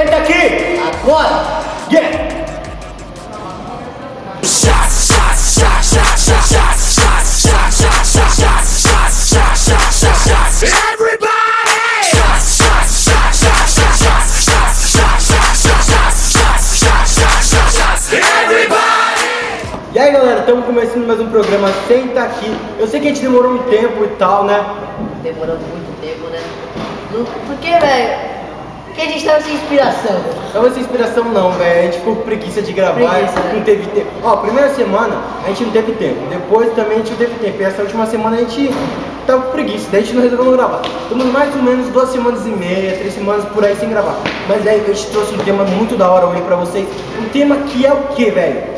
Senta aqui! Agora! Yeah! E aí galera, estamos começando mais um programa Senta Aqui. Eu sei que a gente demorou um tempo e tal, né? Demorou muito tempo, né? Por que, velho? Porque a gente tava sem inspiração. Não vai ser inspiração não, velho. A gente ficou com preguiça de gravar, Preguiça, né? não teve tempo. Ó, primeira semana a gente não teve tempo. Depois também a gente não teve tempo. E essa última semana a gente tava com preguiça, daí a gente não resolveu gravar. Estamos mais ou menos 2 semanas e meia, 3 semanas por aí sem gravar. Mas aí a gente trouxe um tema muito da hora hoje pra vocês. Um tema que é o que, velho?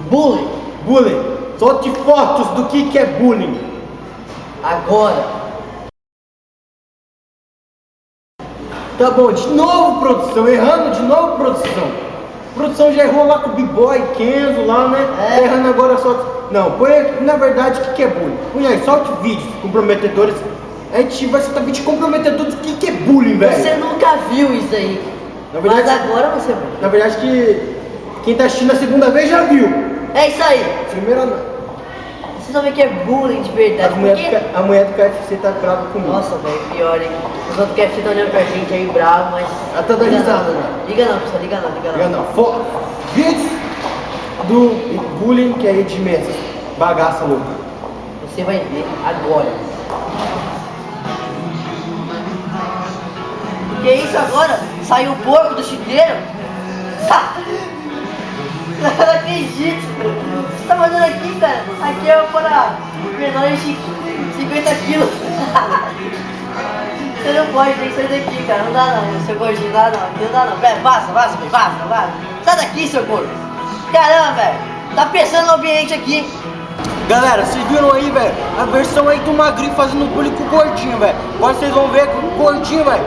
Bullying. Bullying. Solte fotos do que é bullying. Agora. Tá bom, de novo produção, errando de novo produção. Produção já errou lá com o B-Boy, Kenzo lá, né? É. Tá errando agora só. Não, põe aqui, na verdade, o que é bullying? Põe aí, solte vídeos comprometedores. A gente vai soltar vídeos comprometedores do que é bullying, velho. Você nunca viu isso aí. Na verdade, mas agora você viu. Na verdade que quem tá assistindo a segunda vez já viu. É isso aí. Primeira não. Você sabe o que é bullying de verdade? A mulher do KFC tá brava comigo. Nossa, velho, pior, hein? Os outros KFC estão olhando pra gente aí bravo, mas. Ela tá dando liga risada, não. né? Liga não, pessoal, liga não, liga não. Liga não. Vídeos do bullying que é de meses. Bagaça louca. Você vai ver agora. Que isso agora? Saiu o porco do chiqueiro? Não acredito. O que você tá fazendo aqui, cara? Aqui é para menores de 50 quilos. Você não pode, tem que sair daqui, cara. Não dá não, seu gordinho, não dá não. Aqui não dá não. Pera, vaza. Sai daqui, seu gordo. Caramba, velho. Tá pensando no ambiente aqui. Galera, vocês viram aí, velho? A versão aí do magrinho fazendo bullying com o gordinho, velho. Agora vocês vão ver com o gordinho, velho.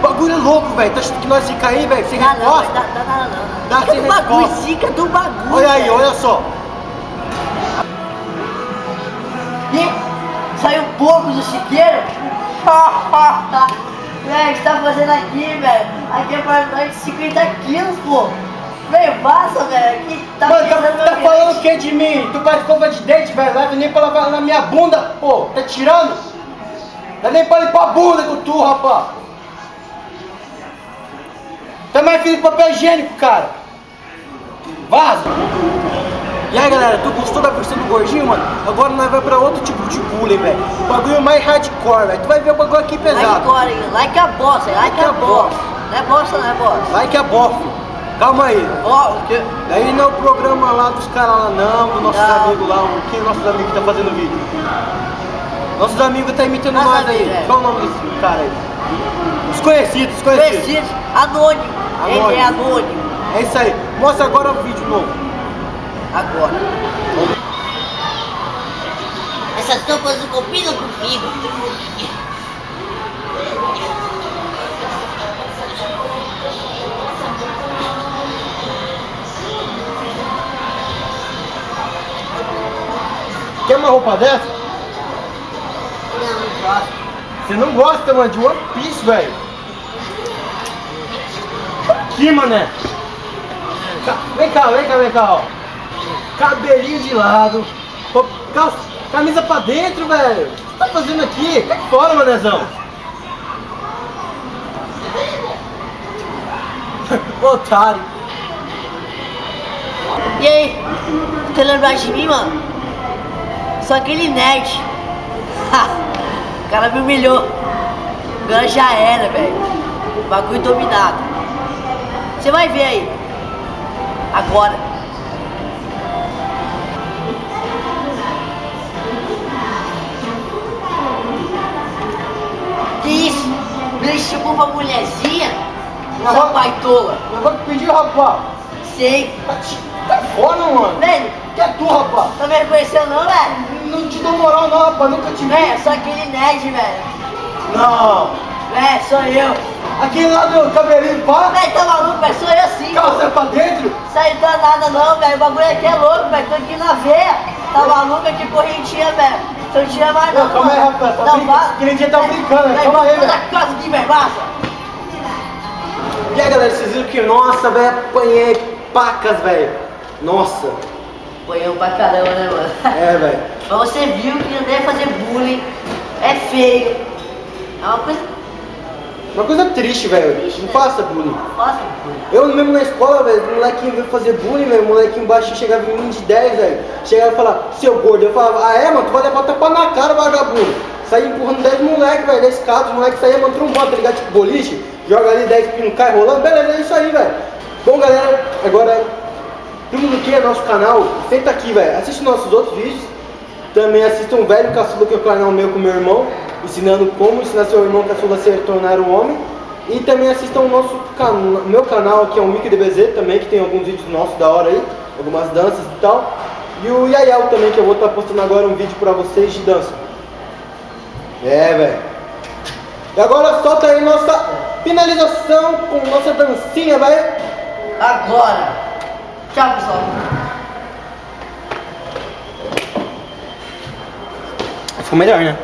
Bagulho louco, velho. Tá achando que nós fica aí, velho? Sem resposta? Não. Dá Fica sem do bagulho, resposta. fica do bagulho. Olha aí, velho. olha só. E saiu um porco do chiqueiro? Velho, o que você tá fazendo aqui, velho? Aqui é para nós de 50 quilos, pô. Velho, passa, velho. Aqui tá Mano, pesando tá meu falando o dente. que de mim? Tu faz escova de dente, velho? Leva nem pra lavar na minha bunda, pô. Tá tirando? Dá nem pra limpar a bunda com tu, rapaz. Tá mais filho de papel higiênico, cara. Vaza. E aí, galera, tu gostou da versão do gordinho, mano? Agora nós vai pra outro tipo de bullying, velho. O bagulho mais hardcore, velho. Tu vai ver o bagulho aqui pesado. Agora, hein? Like a bosta, like a bosta. Não é bosta, não é bosta. Like a bofe. Calma aí. Ó, o quê? Daí não é o programa lá dos caras lá não, dos nossos Não. amigos lá, quem é nossos amigos que tá fazendo vídeo? Nossos amigos tá imitando Nossa, nós aí. amigo, é. Qual o nome desse cara aí? Desconhecidos. Conhecido, anônimo. Anônimo. Ele é anônimo. É isso aí. Mostra agora o vídeo novo. Agora. Essas roupas não combinam comigo. Quer uma roupa dessa? Não gosto. Você não gosta, mano, de One Piece, velho. Aqui, mané. Vem cá, ó. Cabelinho de lado. Camisa pra dentro, velho. O que você tá fazendo aqui? Cai fora, manézão. Otário. E aí? Tu lembra de mim, mano? Sou aquele nerd. O cara me humilhou. Agora já era, velho. Bagulho dominado. Você vai ver aí. Agora. Que isso? Ele chamou pra mulherzinha? Sua baitola. Eu vou te pedir, rapaz. Sei. Cai fora, mano. Velho, Que é tu, rapaz? tá me reconhecendo não, velho? Não te dou moral não, rapaz. Nunca te vi. Velho, sou aquele nerd, velho. Não. Velho, sou eu. Aquele lá do cabelinho, pá. Velho, tá maluco, velho? Sou eu sim. Calça pra dentro. Isso aí não é nada não, velho. O bagulho aqui é louco, velho. Tô aqui na veia. Tá maluco aqui, correntinha, velho. Você não tira mais não. Não, calma aí, mano. rapaz. Tá Não, brincando. Aquele dia tava brincando, velho, calma aí, vou velho. dar casa aqui, velho. Vaza. E aí galera, vocês viram que, nossa, velho, apanhei pacas, velho. Nossa. Apanhou pra caramba, né, mano? É, velho. Mas você viu que não deve fazer bullying, é feio. É uma coisa Triste, velho. Triste, Não né? faça bullying. fácil bullying. Eu mesmo na escola, velho, o molequinho veio fazer bullying, velho, o molequinho baixinho chegava em mim de 10, velho. Chegava e falava, seu gordo. Eu falava, ah é, mano, tu vai levar tapa na cara, vagabundo. Saía empurrando 10 moleques, velho, 10 cabos, os moleques saíam, mano, trombando, tá ligado? Tipo boliche, joga ali 10 pinos, cai rolando, beleza, é isso aí, velho. Bom, galera, agora, todo mundo que é nosso canal, senta aqui, velho, assiste nossos outros vídeos. Também assista um velho caçula, que é o canal meu com meu irmão, ensinando como ensinar seu irmão caçula a se tornar um homem. E também assistam o nosso meu canal, que é o Mickey DBZ também, que tem alguns vídeos nossos da hora aí, algumas danças e tal. E o Yayal também, que eu vou estar postando agora um vídeo pra vocês de dança. É, velho. E agora solta aí nossa finalização com nossa dancinha, velho. Agora. Tchau, pessoal. Ficou melhor, né?